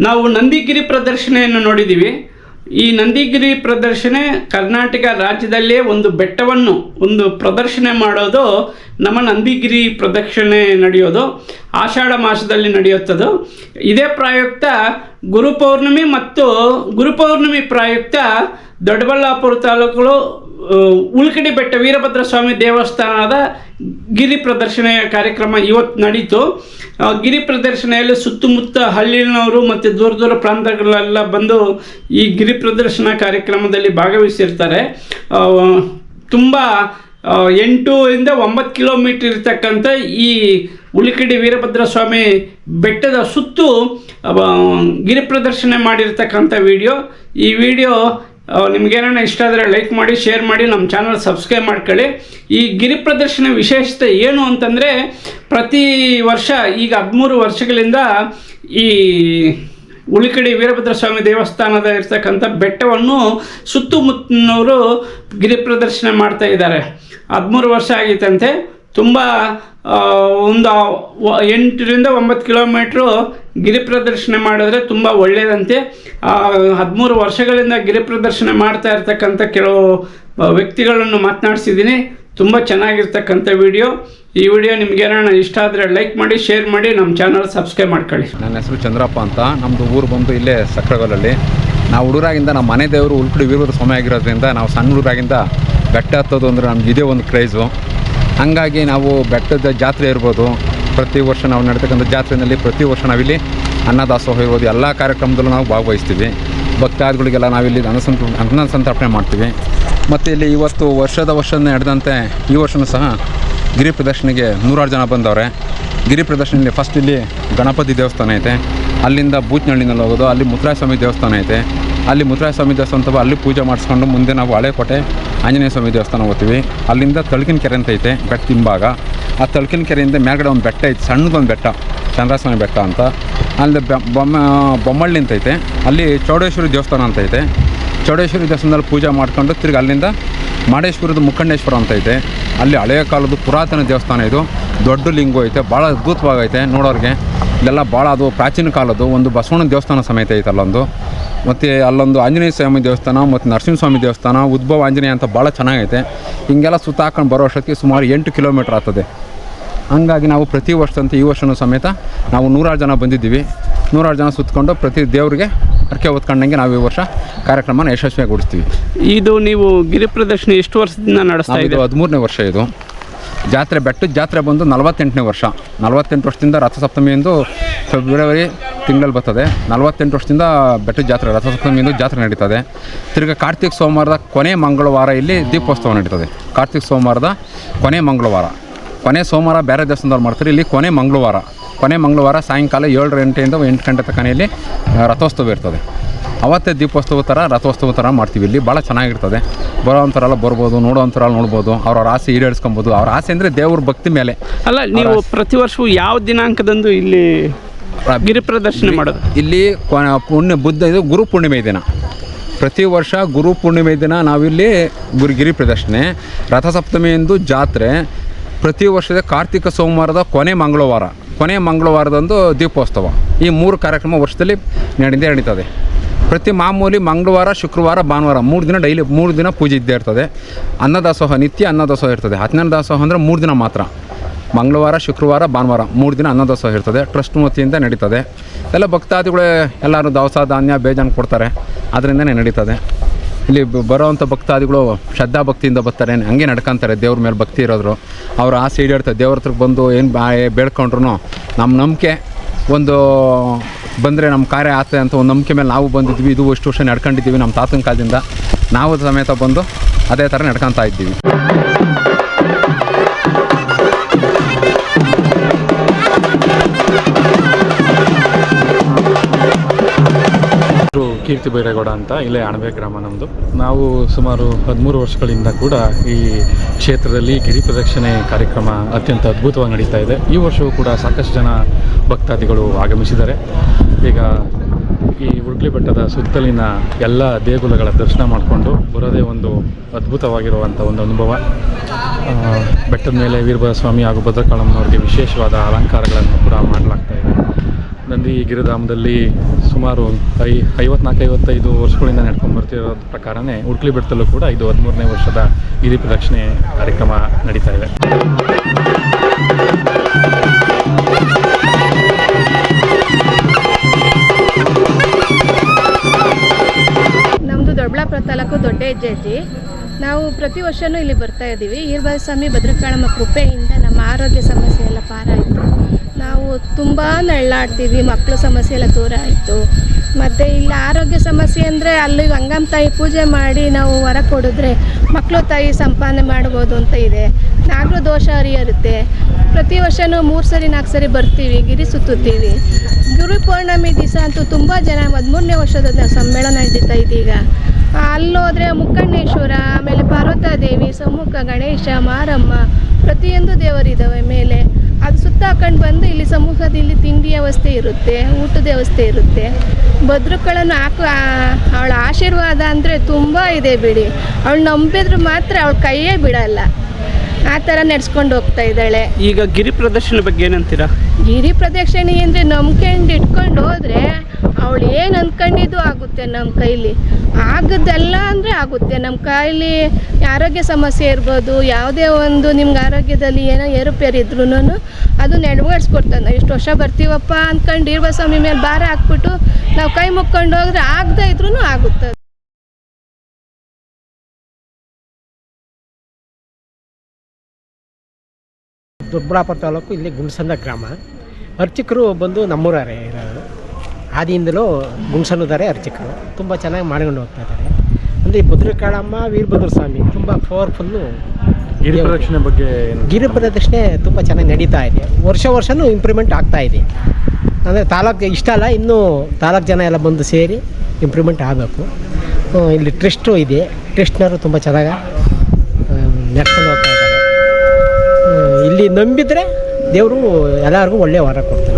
ನಾವು ನಂದಿಗಿರಿ ಪ್ರದರ್ಶನೆಯನ್ನು ನೋಡಿದ್ದೀವಿ. ಈ ನಂದಿಗಿರಿ ಪ್ರದರ್ಶನ ಕರ್ನಾಟಕ ರಾಜ್ಯದಲ್ಲೇ ಒಂದು ಬೆಟ್ಟವನ್ನು ಒಂದು ಪ್ರದರ್ಶನ ಮಾಡೋದು ನಮ್ಮ ನಂದಿಗಿರಿ ಪ್ರದಕ್ಷಿಣೆ ನಡೆಯೋದು ಆಷಾಢ ಮಾಸದಲ್ಲಿ ನಡೆಯುತ್ತದು. ಇದೇ ಪ್ರಯುಕ್ತ ಗುರುಪೌರ್ಣಮಿ ಪ್ರಯುಕ್ತ ದೊಡ್ಡಬಳ್ಳಾಪುರ ತಾಲೂಕು ಉಳ್ಕಡಿ ಬೆಟ್ಟ ವೀರಭದ್ರ ಸ್ವಾಮಿ ದೇವಸ್ಥಾನದ ಗಿರಿ ಪ್ರದರ್ಶನ ಕಾರ್ಯಕ್ರಮ ಇವತ್ತು ನಡೀತು. ಗಿರಿ ಪ್ರದರ್ಶನೆಯಲ್ಲಿ ಸುತ್ತಮುತ್ತ ಹಳ್ಳಿನವರು ಮತ್ತು ದೂರ ಪ್ರಾಂತಗಳೆಲ್ಲ ಬಂದು ಈ ಗಿರಿ ಪ್ರದರ್ಶನ ಕಾರ್ಯಕ್ರಮದಲ್ಲಿ ಭಾಗವಹಿಸಿರ್ತಾರೆ. ತುಂಬ 8-9 ಕಿಲೋಮೀಟರ್ ಇರ್ತಕ್ಕಂಥ ಈ ಉಳಿಕಡಿ ವೀರಭದ್ರ ಸ್ವಾಮಿ ಬೆಟ್ಟದ ಸುತ್ತು ಗಿರಿ ಪ್ರದರ್ಶನ ಮಾಡಿರ್ತಕ್ಕಂಥ ವಿಡಿಯೋ. ಈ ವಿಡಿಯೋ ನಿಮಗೇನಾರ ಇಷ್ಟ ಆದರೆ ಲೈಕ್ ಮಾಡಿ, ಶೇರ್ ಮಾಡಿ, ನಮ್ಮ ಚಾನಲ್ ಸಬ್ಸ್ಕ್ರೈಬ್ ಮಾಡ್ಕೊಳ್ಳಿ. ಈ ಗಿರಿ ಪ್ರದರ್ಶನ ವಿಶೇಷತೆ ಏನು ಅಂತಂದರೆ, ಪ್ರತಿ ವರ್ಷ ಈಗ 13 ವರ್ಷಗಳಿಂದ ಈ ಉಳಿಕಡಿ ವೀರಭದ್ರ ಸ್ವಾಮಿ ದೇವಸ್ಥಾನದ ಇರ್ತಕ್ಕಂಥ ಬೆಟ್ಟವನ್ನು ಸುತ್ತಮುತ್ತನವರು ಗಿರಿ ಪ್ರದರ್ಶನ ಮಾಡ್ತಾ ಇದ್ದಾರೆ. 13 ವರ್ಷ ಆಗಿತ್ತಂತೆ. ತುಂಬ ಒಂದು 8-9 ಕಿಲೋಮೀಟ್ರು ಗಿರಿ ಪ್ರದರ್ಶನ ಮಾಡಿದ್ರೆ ತುಂಬ ಒಳ್ಳೆಯದಂತೆ. 13 ವರ್ಷಗಳಿಂದ ಗಿರಿ ಪ್ರದರ್ಶನ ಮಾಡ್ತಾ ಇರ್ತಕ್ಕಂಥ ಕೆಲವು ವ್ಯಕ್ತಿಗಳನ್ನು ಮಾತನಾಡಿಸಿದ್ದೀನಿ. ತುಂಬ ಚೆನ್ನಾಗಿರ್ತಕ್ಕಂಥ ವಿಡಿಯೋ. ಈ ವಿಡಿಯೋ ನಿಮಗೇನಾರ ಇಷ್ಟ ಆದರೆ ಲೈಕ್ ಮಾಡಿ, ಶೇರ್ ಮಾಡಿ, ನಮ್ಮ ಚಾನಲ್ ಸಬ್ಸ್ಕ್ರೈಬ್ ಮಾಡ್ಕೊಳ್ಳಿ. ನನ್ನ ಹೆಸರು ಚಂದ್ರಪ್ಪ ಅಂತ. ನಮ್ಮದು ಊರು ಬಂದು ಇಲ್ಲೇ ಸಕ್ರೆಗಲ್ಲಲ್ಲಿ. ನಾವು ಹುಡುಗರಾಗಿಂದ ನಮ್ಮ ಮನೆ ದೇವರು ಉಳ್ಕಡಿ ವೀರಭದ್ರ ಸ್ವಾಮಿ ಆಗಿರೋದ್ರಿಂದ ನಾವು ಸಣ್ಣ ಹುಡುಗರಾಗಿಂದ ಬೆಟ್ಟ ಹತ್ತೋದು ಅಂದರೆ ನಮ್ಗೆ ಇದೇ ಒಂದು ಕ್ರೇಜು. ಹಾಗಾಗಿ ನಾವು ಬೆಟ್ಟದ ಜಾತ್ರೆ ಇರ್ಬೋದು, ಪ್ರತಿ ವರ್ಷ ನಾವು ನಡ್ತಕ್ಕಂಥ ಜಾತ್ರೆಯಲ್ಲಿ ಪ್ರತಿ ವರ್ಷ ನಾವಿಲ್ಲಿ ಅನ್ನದಾಸೋಹ ಇರ್ಬೋದು, ಎಲ್ಲ ಕಾರ್ಯಕ್ರಮದಲ್ಲೂ ನಾವು ಭಾಗವಹಿಸ್ತೀವಿ. ಭಕ್ತಾದಿಗಳಿಗೆಲ್ಲ ನಾವಿಲ್ಲಿ ಅನ್ನ ಸಂತರ್ಪಣೆ ಮಾಡ್ತೀವಿ. ಮತ್ತು ಇಲ್ಲಿ ಇವತ್ತು ವರ್ಷದ ನಡೆದಂತೆ ಈ ವರ್ಷವೂ ಸಹ ಗಿರಿ ಪ್ರದರ್ಶನೆಗೆ 100 ಜನ ಬಂದವ್ರೆ. ಗಿರಿ ಪ್ರದರ್ಶನದಲ್ಲಿ ಫಸ್ಟ್ ಇಲ್ಲಿ ಗಣಪತಿ ದೇವಸ್ಥಾನ ಐತೆ, ಅಲ್ಲಿಂದ ಬೂಚನಹಳ್ಳಿನಲ್ಲಿ ಹೋಗೋದು, ಅಲ್ಲಿ ಮುತ್ತರಾಯ ಸ್ವಾಮಿ ದೇವಸ್ಥಾನ ಐತೆ. ಅಲ್ಲಿ ಮುತ್ತರಾಯ ಸ್ವಾಮಿ ದೇವಸ್ಥಾನ ಅಲ್ಲಿ ಪೂಜೆ ಮಾಡಿಸ್ಕೊಂಡು ಮುಂದೆ ನಾವು ಹಳೆಕೋಟೆ ಆಂಜನೇಯ ಸ್ವಾಮಿ ದೇವಸ್ಥಾನ ಹೋಗ್ತೀವಿ. ಅಲ್ಲಿಂದ ತಳಕಿನ ಕೆರೆ ಅಂತ ಐತೆ ಬೆಟ್ಟ ಹಿಂಭಾಗ. ಆ ತಳಕಿನ ಕೆರೆಯಿಂದ ಮೇಲ್ಗಡೆ ಒಂದು ಬೆಟ್ಟ ಐತೆ, ಸಣ್ಣದೊಂದು ಬೆಟ್ಟ, ಚಂದ್ರಸ್ವಾಮಿ ಬೆಟ್ಟ ಅಂತ. ಅಲ್ಲಿ ಬೊಮ್ಮಳ್ಳಿ ಅಂತ ಐತೆ, ಅಲ್ಲಿ ಚೌಡೇಶ್ವರಿ ದೇವಸ್ಥಾನ ಅಂತ ಐತೆ. ಚೌಡೇಶ್ವರಿ ದೇವಸ್ಥಾನದಲ್ಲಿ ಪೂಜೆ ಮಾಡ್ಕೊಂಡು ತಿರ್ಗಿ ಅಲ್ಲಿಂದ ಮಾಡೇಶ್ವರದ ಮುಖಂಡೇಶ್ವರ ಅಂತ ಐತೆ. ಅಲ್ಲಿ ಹಳೆಯ ಕಾಲದ ಪುರಾತನ ದೇವಸ್ಥಾನ ಇದು. ದೊಡ್ಡ ಲಿಂಗು ಐತೆ, ಭಾಳ ಅದ್ಭುತವಾಗೈತೆ ನೋಡೋರಿಗೆ. ಇಲ್ಲೆಲ್ಲ ಭಾಳ ಅದು ಪ್ರಾಚೀನ ಕಾಲದ್ದು ಒಂದು ಬಸವಣ್ಣನ ದೇವಸ್ಥಾನ ಸಮೇತ ಐತೆ ಅಲ್ಲೊಂದು. ಮತ್ತು ಅಲ್ಲೊಂದು ಆಂಜನೇಯ ಸ್ವಾಮಿ ದೇವಸ್ಥಾನ ಮತ್ತು ನರಸಿಂಹಸ್ವಾಮಿ ದೇವಸ್ಥಾನ, ಉದ್ಭವ ಆಂಜನೇಯ ಅಂತ ಭಾಳ ಚೆನ್ನಾಗೈತೆ. ಹಿಂಗೆಲ್ಲ ಸುತ್ತ ಹಾಕೊಂಡು ಬರೋ ಅಷ್ಟೊತ್ತಿಗೆ ಸುಮಾರು 8 ಕಿಲೋಮೀಟ್ರ್ ಆಗ್ತದೆ. ಹಂಗಾಗಿ ನಾವು ಪ್ರತಿ ವರ್ಷದಂತೆ ಈ ವರ್ಷವೂ ಸಮೇತ ನಾವು 100 ಜನ ಬಂದಿದ್ದೀವಿ. 100 ಜನ ಸುತ್ತಕೊಂಡು ಪ್ರತಿ ದೇವರಿಗೆ ಅರ್ಕೆ ಹೊತ್ಕೊಂಡಂಗೆ ನಾವು ಈ ವರ್ಷ ಕಾರ್ಯಕ್ರಮನ ಯಶಸ್ವಿಯಾಗಿಡಿಸ್ತೀವಿ. ಇದು ನೀವು ಗಿರಿ ಪ್ರದರ್ಶನ ಎಷ್ಟು ವರ್ಷದಿಂದ ನಡೆಸ್ತಾ ಇದ್ದೀವಿ? 13ನೇ ವರ್ಷ ಇದು. ಜಾತ್ರೆ ಬೆಟ್ಟದ ಜಾತ್ರೆ ಬಂದು 48ನೇ ವರ್ಷ. 48 ವರ್ಷದಿಂದ ರಥಸಪ್ತಮಿಯಂದು ಫೆಬ್ರವರಿ ತಿಂಗಳಲ್ಲಿ ಬರ್ತದೆ. 48 ವರ್ಷದಿಂದ ಬೆಟ್ಟದ ಜಾತ್ರೆ ರಥಸಪ್ತಮಿಯಂದು ಜಾತ್ರೆ ನಡೀತದೆ. ತಿರ್ಗಿ ಕಾರ್ತಿಕ ಸೋಮವಾರದ ಕೊನೆ ಮಂಗಳವಾರ ಇಲ್ಲಿ ದೀಪೋತ್ಸವ ನಡೀತದೆ. ಕಾರ್ತಿಕ ಸೋಮವಾರದ ಕೊನೆ ಸೋಮವಾರ ಬೇರೆ ದೇವಸ್ಥಾನದವ್ರು ಮಾಡ್ತಾರೆ. ಇಲ್ಲಿ ಕೊನೆ ಮಂಗಳವಾರ ಸಾಯಂಕಾಲ 7 ಗಂಟೆಯಿಂದ 8 ಗಂಟೆ ತನಕ ಇಲ್ಲಿ ರಥೋತ್ಸವ ಇರ್ತದೆ. ಅವತ್ತೇ ದೀಪೋತ್ಸವ ಥರ ರಥೋತ್ಸವ ಥರ ಮಾಡ್ತೀವಿ. ಇಲ್ಲಿ ಭಾಳ ಚೆನ್ನಾಗಿರ್ತದೆ. ಬರೋವಂಥರೆಲ್ಲ ಬರ್ಬೋದು, ನೋಡೋವಂಥರೆಲ್ಲ ನೋಡ್ಬೋದು, ಅವ್ರವ್ರ ಆಸೆ ಈಡೇರಿಸ್ಕೊಬೋದು. ಅವ್ರ ಆಸೆ ಅಂದರೆ ದೇವ್ರ ಭಕ್ತಿ ಮೇಲೆ. ಅಲ್ಲ, ನೀವು ಪ್ರತಿ ವರ್ಷವೂ ಯಾವ ದಿನಾಂಕದಂದು ಇಲ್ಲಿ ಗಿರಿ ಪ್ರದರ್ಶನ ಮಾಡೋದು? ಇಲ್ಲಿ ಗುರು ಪೂರ್ಣಿಮೆ ದಿನ, ಪ್ರತಿ ವರ್ಷ ಗುರು ಪೂರ್ಣಿಮೆ ದಿನ ನಾವಿಲ್ಲಿ ಗಿರಿ ಪ್ರದರ್ಶನೆ. ರಥಸಪ್ತಮಿಯಂದು ಜಾತ್ರೆ, ಪ್ರತಿ ವರ್ಷದ ಕಾರ್ತಿಕ ಸೋಮವಾರದ ಕೊನೆ ಮಂಗಳವಾರದಂದು ದೀಪೋತ್ಸವ. ಈ 3 ಕಾರ್ಯಕ್ರಮ ವರ್ಷದಲ್ಲಿ ನಡೀತದೆ. ಪ್ರತಿ ಮಾಮೂಲಿ ಮಂಗಳವಾರ, ಶುಕ್ರವಾರ, ಭಾನುವಾರ 3 ದಿನ ಡೈಲಿ 3 ದಿನ ಪೂಜೆ ಇದ್ದೇ ಇರ್ತದೆ. ಅನ್ನದಾಸೋಹ, ನಿತ್ಯ ಅನ್ನದಾಸೋಹ ಇರ್ತದೆ. ಅನ್ನದಾಸೋಹ ಅಂದರೆ 3 ದಿನ ಮಾತ್ರ. ಮಂಗಳವಾರ, ಶುಕ್ರವಾರ, ಭಾನುವಾರ 3 ದಿನ ಅನ್ನದಾಸೋಹ ಇರ್ತದೆ. ಟ್ರಸ್ಟ್ ವತಿಯಿಂದ ನಡೀತದೆ. ಎಲ್ಲ ಭಕ್ತಾದಿಗಳು ಎಲ್ಲರೂ ದವಸ ಧಾನ್ಯ ಬೇಜಾನ್ ಕೊಡ್ತಾರೆ, ಅದರಿಂದನೇ ನಡೀತದೆ. ಇಲ್ಲಿ ಬರೋವಂಥ ಭಕ್ತಾದಿಗಳು ಶ್ರದ್ಧಾ ಭಕ್ತಿಯಿಂದ ಬರ್ತಾರೆ, ಹಂಗೆ ನಡ್ಕೊತಾರೆ. ದೇವ್ರ ಮೇಲೆ ಭಕ್ತಿ ಇರೋದ್ರು ಅವ್ರ ಆಸೆ ಈಡೇರ್ತಾರೆ. ದೇವ್ರ ಹತ್ರಕ್ಕೆ ಬಂದು ಏನು ಬೇಡ್ಕೊಂಡ್ರು ನಮ್ಮ ನಂಬಿಕೆ ಒಂದು ಬಂದರೆ ನಮ್ಮ ಕಾರ್ಯ ಆಗ್ತದೆ ಅಂತ ಒಂದು ನಂಬಿಕೆ ಮೇಲೆ ನಾವು ಬಂದಿದ್ವಿ. ಇದು ಎಷ್ಟು ವರ್ಷ ನಡ್ಕೊಂಡಿದ್ದೀವಿ. ನಮ್ಮ ತಾತನ ಕಾಲದಿಂದ ನಾವು ಸಮೇತ ಬಂದು ಅದೇ ಥರ ನಡ್ಕೊತಾ ಇದ್ದೀವಿ. ಕೀರ್ತಿ ಬೈರೇಗೌಡ ಅಂತ, ಇಲ್ಲೇ ಅಣಬೆ ಗ್ರಾಮ ನಮ್ಮದು. ನಾವು ಸುಮಾರು 13 ವರ್ಷಗಳಿಂದ ಕೂಡ ಈ ಕ್ಷೇತ್ರದಲ್ಲಿ ಗಿರಿ ಪ್ರದಕ್ಷಿಣೆ ಕಾರ್ಯಕ್ರಮ ಅತ್ಯಂತ ಅದ್ಭುತವಾಗಿ ನಡೀತಾ ಇದೆ. ಈ ವರ್ಷವೂ ಕೂಡ ಸಾಕಷ್ಟು ಜನ ಭಕ್ತಾದಿಗಳು ಆಗಮಿಸಿದ್ದಾರೆ. ಈಗ ಈ ಉಳ್ಕಡಿ ಬೆಟ್ಟದ ಸುತ್ತಲಿನ ಎಲ್ಲ ದೇಗುಲಗಳ ದರ್ಶನ ಮಾಡಿಕೊಂಡು ಬರೋದೇ ಒಂದು ಅದ್ಭುತವಾಗಿರುವಂಥ ಒಂದು ಅನುಭವ. ಬೆಟ್ಟದ ಮೇಲೆ ವೀರಭದ್ರ ಸ್ವಾಮಿ ಹಾಗೂ ಭದ್ರಕಾಳಮ್ಮನವ್ರಿಗೆ ವಿಶೇಷವಾದ ಅಲಂಕಾರಗಳನ್ನು ಕೂಡ ಮಾಡಲಾಗ್ತಾ ಇದೆ. ನಂದಿ ಗಿರಿಧಾಮದಲ್ಲಿ ಸುಮಾರು 54-55 ವರ್ಷಗಳಿಂದ ನಡ್ಕೊಂಡು ಬರ್ತಿರೋ ಪ್ರಕಾರನೇ ಉಳ್ಕುಳಿ ಬೆಟ್ಟದಲ್ಲೂ ಕೂಡ ಇದು 13ನೇ ವರ್ಷದ ಗಿರಿ ಪ್ರದಕ್ಷಿಣೆ ಕಾರ್ಯಕ್ರಮ ನಡೀತಾ ಇದೆ. ನಮ್ಮದು ದೊಡ್ಡಬಳ್ಳಾಪುರ ತಾಲೂಕು ದೊಡ್ಡ ಹೆಜ್ಜೆಜ್ಜಿ. ನಾವು ಪ್ರತಿ ವರ್ಷವೂ ಇಲ್ಲಿ ಬರ್ತಾ ಇದ್ದೀವಿ. ಈರ್ಬಾಲ್ ಸ್ವಾಮಿ ಭದ್ರಕಾಳಮ್ಮ ಕೃಪೆಯಿಂದ ನಮ್ಮ ಆರೋಗ್ಯ ಸಮಸ್ಯೆ ಎಲ್ಲ ಪಾರಾಯಿತು. ನಾವು ತುಂಬ ನಳ್ಳಾಡ್ತೀವಿ, ಮಕ್ಕಳ ಸಮಸ್ಯೆ ಎಲ್ಲ ದೂರ ಆಯಿತು. ಮತ್ತು ಇಲ್ಲಿ ಆರೋಗ್ಯ ಸಮಸ್ಯೆ ಅಂದರೆ ಅಲ್ಲಿ ಗಂಗಮ್ಮ ತಾಯಿ ಪೂಜೆ ಮಾಡಿ ನಾವು ವರ ಕೊಡಿದ್ರೆ ಮಕ್ಕಳು ತಾಯಿ ಸಂಪಾದನೆ ಮಾಡ್ಬೋದು ಅಂತ ಇದೆ. ನಾಗರ ದೋಷ ಹರಿಯುತ್ತೆ. ಪ್ರತಿ ವರ್ಷವೂ 3 ಸರಿ 4 ಸರಿ ಬರ್ತೀವಿ, ಗಿರಿ ಸುತ್ತುತ್ತೀವಿ. ಗುರು ಪೌರ್ಣಮಿ ದಿವಸ ಅಂತೂ ತುಂಬ ಜನ 13ನೇ ವರ್ಷದ ಸಮ್ಮೇಳನ ನಡೀತಾ ಇದೀಗ. ಅಲ್ಲೋದ್ರೆ ಮುಕ್ಕಣ್ಣೇಶ್ವರ, ಆಮೇಲೆ ಪಾರ್ವತಾದೇವಿ, ಸಮ್ಮುಖ ಗಣೇಶ, ಮಾರಮ್ಮ, ಪ್ರತಿಯೊಂದು ದೇವರಿದ್ದಾವೆ ಮೇಲೆ. ಅದು ಸುತ್ತ ಹಾಕೊಂಡು ಬಂದು ಇಲ್ಲಿ ಸಮ್ಮುಖದಲ್ಲಿ ತಿಂಡಿ ವ್ಯವಸ್ಥೆ ಇರುತ್ತೆ, ಊಟದ ವ್ಯವಸ್ಥೆ ಇರುತ್ತೆ. ಭದ್ರಕಾಳನ್ನು ಅವಳ ಆಶೀರ್ವಾದ ಅಂದರೆ ತುಂಬ ಇದೆ ಬಿಡಿ. ಅವಳು ನಂಬಿದ್ರೆ ಮಾತ್ರ ಅವಳ ಕೈಯೇ ಬಿಡಲ್ಲ, ಆ ಥರ ನಡೆಸ್ಕೊಂಡು ಹೋಗ್ತಾ ಇದ್ದಾಳೆ. ಈಗ ಗಿರಿ ಪ್ರದರ್ಶನ ಬಗ್ಗೆ ಏನಂತೀರಾ? ಗಿರಿ ಪ್ರದಕ್ಷಿಣೆ ಅಂದರೆ ನಂಬ್ಕೊಂಡು ಇಟ್ಕೊಂಡು ಹೋದರೆ ಅವಳು ಏನು ಅಂದ್ಕೊಂಡಿದ್ದು ಆಗುತ್ತೆ. ನಮ್ಮ ಕೈಲಿ ಆಗದ್ದೆಲ್ಲ ಅಂದರೆ ಆಗುತ್ತೆ. ನಮ್ಮ ಕೈಲಿ ಆರೋಗ್ಯ ಸಮಸ್ಯೆ ಇರ್ಬೋದು, ಯಾವುದೇ ಒಂದು ನಿಮ್ಗೆ ಆರೋಗ್ಯದಲ್ಲಿ ಏನೋ ಏರುಪೇರು ಇದ್ರೂ ಅದು ನೆರವೇರಿಸ್ಕೊಡ್ತಾನೆ. ನಾವು ಇಷ್ಟು ವರ್ಷ ಬರ್ತೀವಪ್ಪ ಅಂದ್ಕೊಂಡು ಈರ್ಬಾಲ್ ಸ್ವಾಮಿ ಮೇಲೆ ಭಾರ ಹಾಕ್ಬಿಟ್ಟು ನಾವು ಕೈ ಮುಕ್ಕೊಂಡು ಹೋದ್ರೆ ಆಗದೇ ಇದ್ರೂ ಆಗುತ್ತೆ. ದೊಡ್ಡಬಳ್ಳಾಪುರ ತಾಲೂಕು, ಇಲ್ಲಿ ಗುಣಸಂದ ಗ್ರಾಮ. ಅರ್ಚಕರು ಬಂದು ನಮ್ಮೂರೇ ಇರೋರು. ಆದಿಯಿಂದಲೂ ಗುಣಸನ್ನದಾರೆ ಅರ್ಚಕರು. ತುಂಬ ಚೆನ್ನಾಗಿ ಮಾಡ್ಕೊಂಡು ಹೋಗ್ತಾ ಇದ್ದಾರೆ. ಅಂದರೆ ಭದ್ರಕಾಳಮ್ಮ, ವೀರಭದ್ರ ಸ್ವಾಮಿ ತುಂಬ ಪವರ್ಫುಲ್ಲು. ಗಿರಿ ಪ್ರದಕ್ಷಿಣೆ ಬಗ್ಗೆ ಗಿರಿ ಪ್ರದಕ್ಷಿಣೆ ತುಂಬ ಚೆನ್ನಾಗಿ ನಡೀತಾ ಇದೆ. ವರ್ಷವೂ ಇಂಪ್ರೂವ್ಮೆಂಟ್ ಆಗ್ತಾ ಇದೆ. ಅಂದರೆ ತಾಲೂಕು ಇಷ್ಟ ಅಲ್ಲ, ಇನ್ನೂ ತಾಲೂಕು ಜನ ಎಲ್ಲ ಬಂದು ಸೇರಿ ಇಂಪ್ರೂವ್ಮೆಂಟ್ ಆಗಬೇಕು. ಇಲ್ಲಿ ಟ್ರಸ್ಟು ಇದೆ. ಟ್ರಸ್ಟ್ನವರು ತುಂಬ ಚೆನ್ನಾಗಿ ನಡ್ಕೊಂಡು ಹೋಗ್ತಾ ಇದ್ದಾರೆ. ಇಲ್ಲಿ ನಂಬಿದರೆ ದೇವರು ಎಲ್ಲರಿಗೂ ಒಳ್ಳೆಯ ವರ ಕೊಡ್ತಾರೆ.